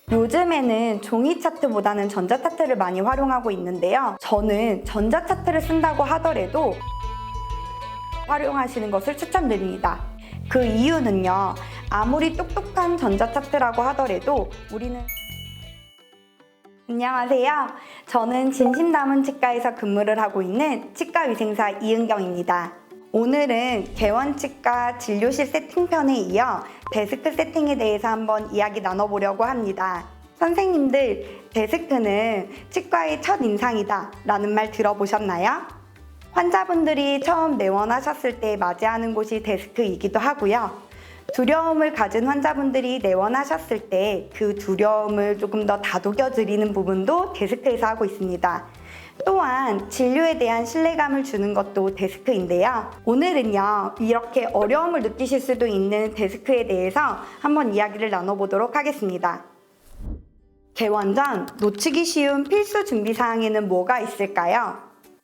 요즘에는 종이 차트보다는 전자 차트를 많이 활용하고 있는데요. 저는 전자 차트를 쓴다고 하더라도 활용하시는 것을 추천드립니다. 그 이유는요. 아무리 똑똑한 전자 차트라고 하더라도 우리는 안녕하세요. 저는 진심 남은 치과에서 근무를 하고 있는 치과위생사 이은경입니다. 오늘은 개원치과 진료실 세팅편에 이어 데스크 세팅에 대해서 한번 이야기 나눠보려고 합니다. 선생님들, 데스크는 치과의 첫인상이다 라는 말 들어보셨나요? 환자분들이 처음 내원하셨을 때 맞이하는 곳이 데스크이기도 하고요. 두려움을 가진 환자분들이 내원하셨을 때 그 두려움을 조금 더 다독여 드리는 부분도 데스크에서 하고 있습니다. 또한 진료에 대한 신뢰감을 주는 것도 데스크인데요. 오늘은요, 이렇게 어려움을 느끼실 수도 있는 데스크에 대해서 한번 이야기를 나눠보도록 하겠습니다. 개원 전 놓치기 쉬운 필수 준비사항에는 뭐가 있을까요?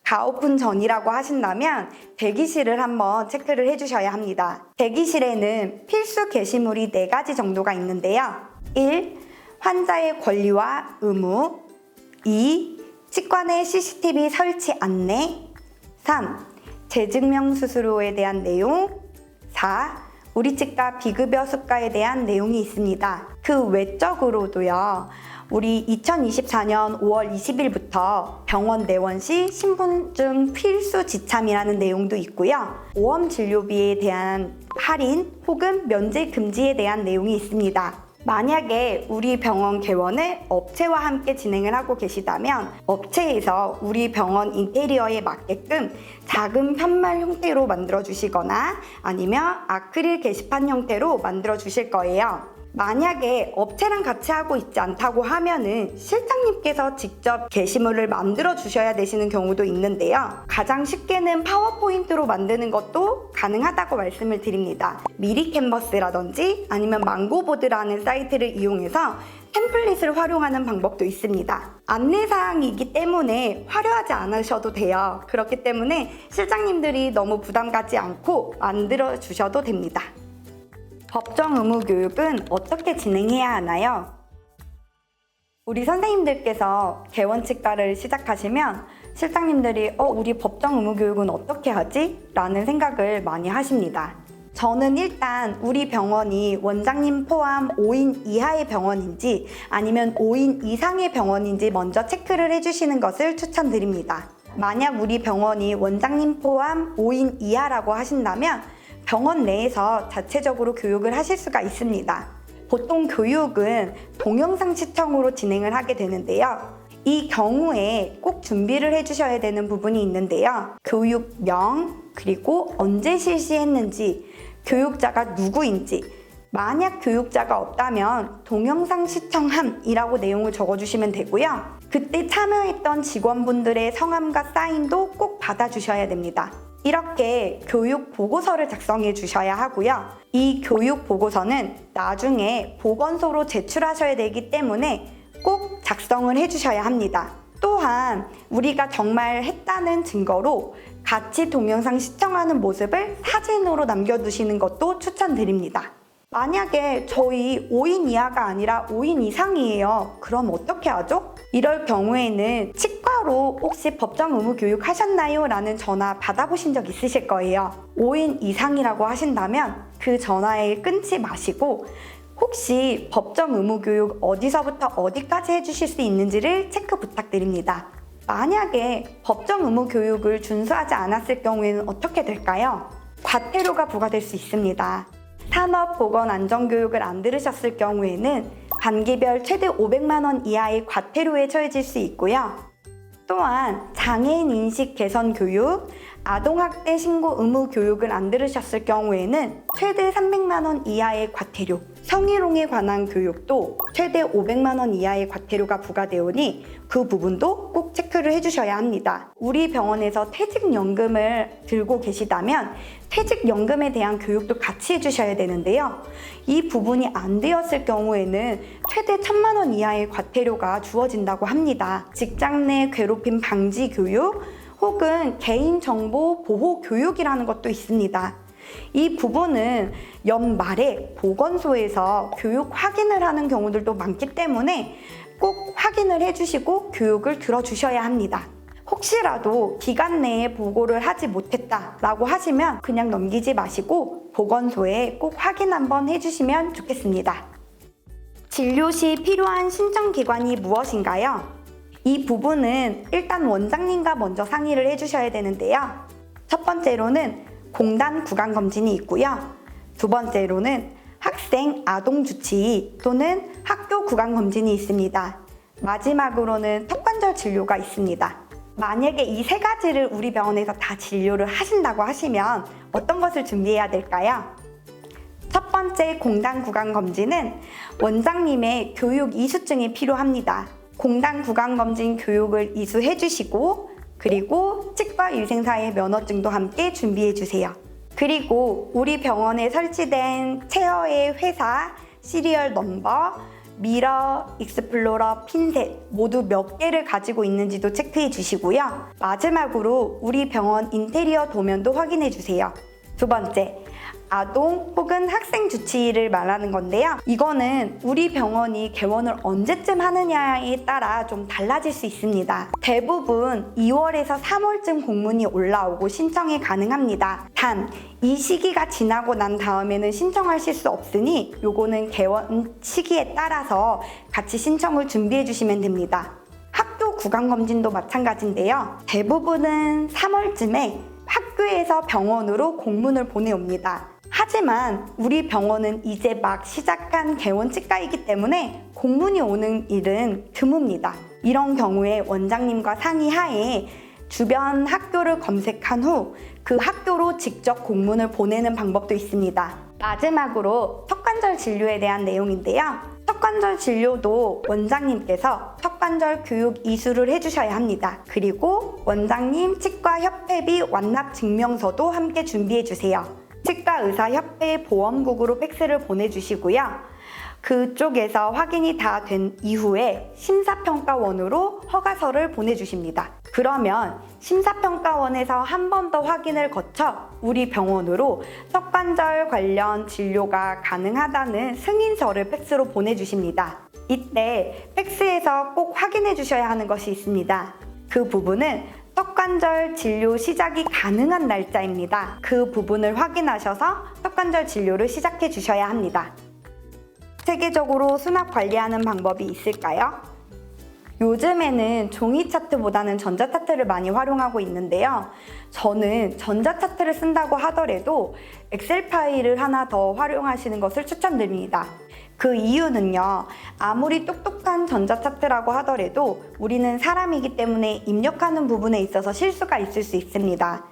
가오픈 전이라고 하신다면 대기실을 한번 체크를 해주셔야 합니다. 대기실에는 필수 게시물이 4가지 정도가 있는데요. 1. 환자의 권리와 의무. 2. 치과 내 CCTV 설치 안내. 3. 재증명 수수료에 대한 내용. 4. 우리 치과 비급여 수가에 대한 내용이 있습니다. 그 외적으로도요. 우리 2024년 5월 20일부터 병원 내원 시 신분증 필수 지참이라는 내용도 있고요. 오험 진료비에 대한 할인 혹은 면제 금지에 대한 내용이 있습니다. 만약에 우리 병원 개원을 업체와 함께 진행을 하고 계시다면 업체에서 우리 병원 인테리어에 맞게끔 작은 편말 형태로 만들어 주시거나 아니면 아크릴 게시판 형태로 만들어 주실 거예요. 만약에 업체랑 같이 하고 있지 않다고 하면은 실장님께서 직접 게시물을 만들어 주셔야 되시는 경우도 있는데요. 가장 쉽게는 파워포인트로 만드는 것도 가능하다고 말씀을 드립니다. 미리 캔버스라든지 아니면 망고보드라는 사이트를 이용해서 템플릿을 활용하는 방법도 있습니다. 안내사항이기 때문에 화려하지 않으셔도 돼요. 그렇기 때문에 실장님들이 너무 부담 갖지 않고 만들어 주셔도 됩니다. 법정 의무 교육은 어떻게 진행해야 하나요? 우리 선생님들께서 개원치과를 시작하시면 실장님들이 우리 법정 의무 교육은 어떻게 하지? 라는 생각을 많이 하십니다. 저는 일단 우리 병원이 원장님 포함 5인 이하의 병원인지 아니면 5인 이상의 병원인지 먼저 체크를 해주시는 것을 추천드립니다. 만약 우리 병원이 원장님 포함 5인 이하라고 하신다면 병원 내에서 자체적으로 교육을 하실 수가 있습니다. 보통 교육은 동영상 시청으로 진행을 하게 되는데요. 이 경우에 꼭 준비를 해주셔야 되는 부분이 있는데요. 교육명, 그리고 언제 실시했는지, 교육자가 누구인지, 만약 교육자가 없다면 동영상 시청함이라고 내용을 적어주시면 되고요. 그때 참여했던 직원분들의 성함과 사인도 꼭 받아주셔야 됩니다. 이렇게 교육 보고서를 작성해 주셔야 하고요. 이 교육 보고서는 나중에 보건소로 제출하셔야 되기 때문에 꼭 작성을 해 주셔야 합니다. 또한 우리가 정말 했다는 증거로 같이 동영상 시청하는 모습을 사진으로 남겨두시는 것도 추천드립니다. 만약에 저희 5인 이하가 아니라 5인 이상이에요. 그럼 어떻게 하죠? 이럴 경우에는 치과로 혹시 법정 의무 교육 하셨나요? 라는 전화 받아보신 적 있으실 거예요. 5인 이상이라고 하신다면 그 전화에 끊지 마시고 혹시 법정 의무 교육 어디서부터 어디까지 해주실 수 있는지를 체크 부탁드립니다. 만약에 법정 의무 교육을 준수하지 않았을 경우에는 어떻게 될까요? 과태료가 부과될 수 있습니다. 산업보건안전교육을 안 들으셨을 경우에는 반기별 최대 500만 원 이하의 과태료에 처해질 수 있고요. 또한 장애인 인식 개선 교육, 아동학대 신고 의무 교육을 안 들으셨을 경우에는 최대 300만 원 이하의 과태료, 성희롱에 관한 교육도 최대 500만 원 이하의 과태료가 부과되오니 그 부분도 꼭 체크를 해주셔야 합니다. 우리 병원에서 퇴직연금을 들고 계시다면 퇴직연금에 대한 교육도 같이 해주셔야 되는데요. 이 부분이 안 되었을 경우에는 최대 1,000만 원 이하의 과태료가 주어진다고 합니다. 직장 내 괴롭힘 방지 교육 혹은 개인정보 보호 교육이라는 것도 있습니다. 이 부분은 연말에 보건소에서 교육 확인을 하는 경우들도 많기 때문에 꼭 확인을 해주시고 교육을 들어주셔야 합니다. 혹시라도 기간 내에 보고를 하지 못했다라고 하시면 그냥 넘기지 마시고 보건소에 꼭 확인 한번 해주시면 좋겠습니다. 진료 시 필요한 신청기관이 무엇인가요? 이 부분은 일단 원장님과 먼저 상의를 해주셔야 되는데요. 첫 번째로는 공단 구강검진이 있고요. 두 번째로는 학생 아동주치의 또는 학교 구강검진이 있습니다. 마지막으로는 턱관절 진료가 있습니다. 만약에 이 세 가지를 우리 병원에서 다 진료를 하신다고 하시면 어떤 것을 준비해야 될까요? 첫 번째 공단 구강검진은 원장님의 교육 이수증이 필요합니다. 공단 구강검진 교육을 이수해 주시고 그리고 치과위생사의 면허증도 함께 준비해 주세요. 그리고 우리 병원에 설치된 체어의 회사, 시리얼 넘버, 미러, 익스플로러, 핀셋 모두 몇 개를 가지고 있는지도 체크해 주시고요. 마지막으로 우리 병원 인테리어 도면도 확인해 주세요. 두 번째, 아동 혹은 학생 주치의를 말하는 건데요. 이거는 우리 병원이 개원을 언제쯤 하느냐에 따라 좀 달라질 수 있습니다. 대부분 2월에서 3월쯤 공문이 올라오고 신청이 가능합니다. 단, 이 시기가 지나고 난 다음에는 신청하실 수 없으니 요거는 개원 시기에 따라서 같이 신청을 준비해 주시면 됩니다. 학교 구강검진도 마찬가지인데요. 대부분은 3월쯤에 학교에서 병원으로 공문을 보내옵니다. 하지만 우리 병원은 이제 막 시작한 개원치과이기 때문에 공문이 오는 일은 드뭅니다. 이런 경우에 원장님과 상의하에 주변 학교를 검색한 후 그 학교로 직접 공문을 보내는 방법도 있습니다. 마지막으로 턱관절 진료에 대한 내용인데요. 턱관절 진료도 원장님께서 턱관절 교육 이수를 해주셔야 합니다. 그리고 원장님 치과협회비 완납 증명서도 함께 준비해 주세요. 치과의사협회 보험국으로 팩스를 보내주시고요. 그쪽에서 확인이 다 된 이후에 심사평가원으로 허가서를 보내주십니다. 그러면 심사평가원에서 한 번 더 확인을 거쳐 우리 병원으로 턱관절 관련 진료가 가능하다는 승인서를 팩스로 보내주십니다. 이때 팩스에서 꼭 확인해 주셔야 하는 것이 있습니다. 그 부분은 턱관절 진료 시작이 가능한 날짜입니다. 그 부분을 확인하셔서 턱관절 진료를 시작해 주셔야 합니다. 체계적으로 수납 관리하는 방법이 있을까요? 요즘에는 종이 차트보다는 전자 차트를 많이 활용하고 있는데요. 저는 전자 차트를 쓴다고 하더라도 엑셀 파일을 하나 더 활용하시는 것을 추천드립니다. 그 이유는요, 아무리 똑똑한 전자 차트라고 하더라도 우리는 사람이기 때문에 입력하는 부분에 있어서 실수가 있을 수 있습니다.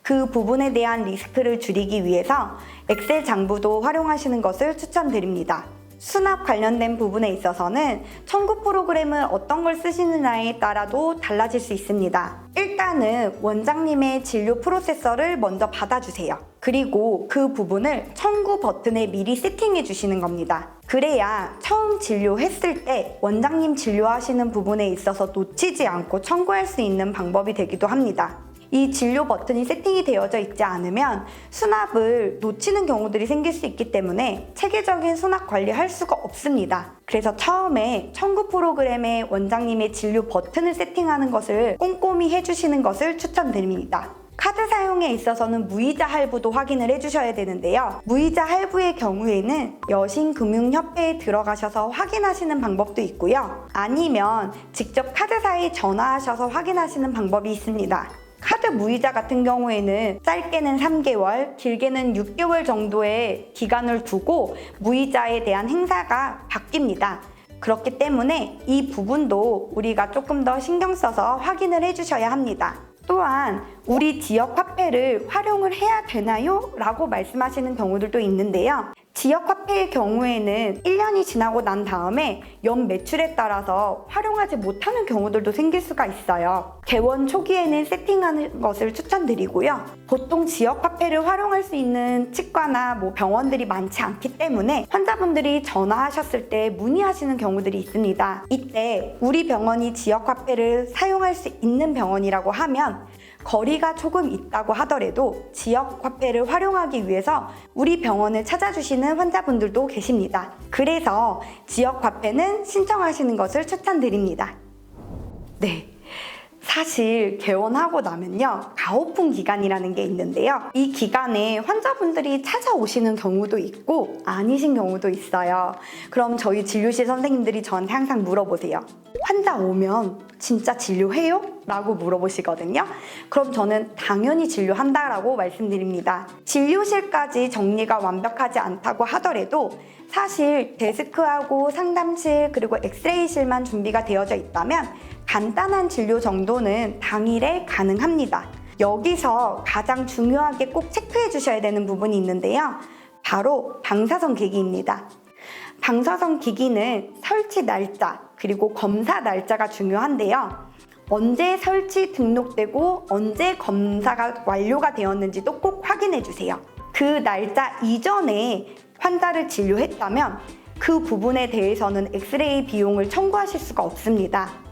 그 부분에 대한 리스크를 줄이기 위해서 엑셀 장부도 활용하시는 것을 추천드립니다. 수납 관련된 부분에 있어서는 청구 프로그램을 어떤 걸 쓰시느냐에 따라도 달라질 수 있습니다. 일단은 원장님의 진료 프로세서를 먼저 받아주세요. 그리고 그 부분을 청구 버튼에 미리 세팅해 주시는 겁니다. 그래야 처음 진료했을 때 원장님 진료하시는 부분에 있어서 놓치지 않고 청구할 수 있는 방법이 되기도 합니다. 이 진료 버튼이 세팅이 되어져 있지 않으면 수납을 놓치는 경우들이 생길 수 있기 때문에 체계적인 수납 관리할 수가 없습니다. 그래서 처음에 청구 프로그램에 원장님의 진료 버튼을 세팅하는 것을 꼼꼼히 해주시는 것을 추천드립니다. 카드 사용에 있어서는 무이자 할부도 확인을 해주셔야 되는데요. 무이자 할부의 경우에는 여신금융협회에 들어가셔서 확인하시는 방법도 있고요. 아니면 직접 카드사에 전화하셔서 확인하시는 방법이 있습니다. 카드 무이자 같은 경우에는 짧게는 3개월, 길게는 6개월 정도의 기간을 두고 무이자에 대한 행사가 바뀝니다. 그렇기 때문에 이 부분도 우리가 조금 더 신경 써서 확인을 해주셔야 합니다. 또한 우리 지역 화폐를 활용을 해야 되나요? 라고 말씀하시는 경우들도 있는데요. 지역 화폐의 경우에는 1년이 지나고 난 다음에 연 매출에 따라서 활용하지 못하는 경우들도 생길 수가 있어요. 개원 초기에는 세팅하는 것을 추천드리고요. 보통 지역 화폐를 활용할 수 있는 치과나 병원들이 많지 않기 때문에 환자분들이 전화하셨을 때 문의하시는 경우들이 있습니다. 이때 우리 병원이 지역 화폐를 사용할 수 있는 병원이라고 하면 거리가 조금 있다고 하더라도 지역 화폐를 활용하기 위해서 우리 병원을 찾아주시는 환자분들도 계십니다. 그래서 지역 화폐는 신청하시는 것을 추천드립니다. 네. 사실 개원하고 나면요, 가오픈 기간이라는 게 있는데요. 이 기간에 환자분들이 찾아오시는 경우도 있고 아니신 경우도 있어요. 그럼 저희 진료실 선생님들이 저한테 항상 물어보세요. 환자 오면 진짜 진료해요? 라고 물어보시거든요. 그럼 저는 당연히 진료한다라고 말씀드립니다. 진료실까지 정리가 완벽하지 않다고 하더라도 사실 데스크하고 상담실 그리고 엑스레이실만 준비가 되어져 있다면 간단한 진료 정도는 당일에 가능합니다. 여기서 가장 중요하게 꼭 체크해 주셔야 되는 부분이 있는데요. 바로 방사선 기기입니다. 방사선 기기는 설치 날짜 그리고 검사 날짜가 중요한데요. 언제 설치 등록되고 언제 검사가 완료가 되었는지도 꼭 확인해 주세요. 그 날짜 이전에 환자를 진료했다면 그 부분에 대해서는 엑스레이 비용을 청구하실 수가 없습니다.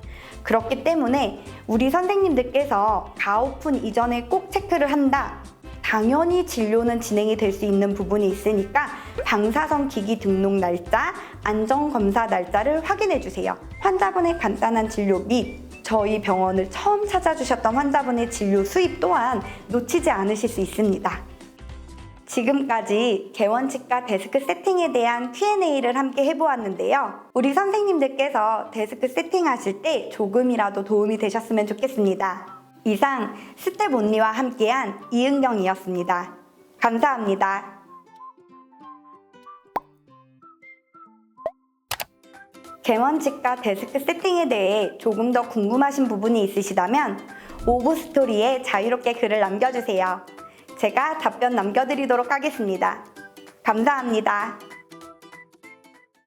그렇기 때문에 우리 선생님들께서 가오픈 이전에 꼭 체크를 한다. 당연히 진료는 진행이 될 수 있는 부분이 있으니까 방사선 기기 등록 날짜, 안전검사 날짜를 확인해 주세요. 환자분의 간단한 진료 및 저희 병원을 처음 찾아주셨던 환자분의 진료 수입 또한 놓치지 않으실 수 있습니다. 지금까지 개원치과 데스크 세팅에 대한 Q&A를 함께 해보았는데요. 우리 선생님들께서 데스크 세팅하실 때 조금이라도 도움이 되셨으면 좋겠습니다. 이상 스텝 온리와 함께한 이은경이었습니다. 감사합니다. 개원치과 데스크 세팅에 대해 조금 더 궁금하신 부분이 있으시다면 오브스토리에 자유롭게 글을 남겨주세요. 제가 답변 남겨드리도록 하겠습니다. 감사합니다.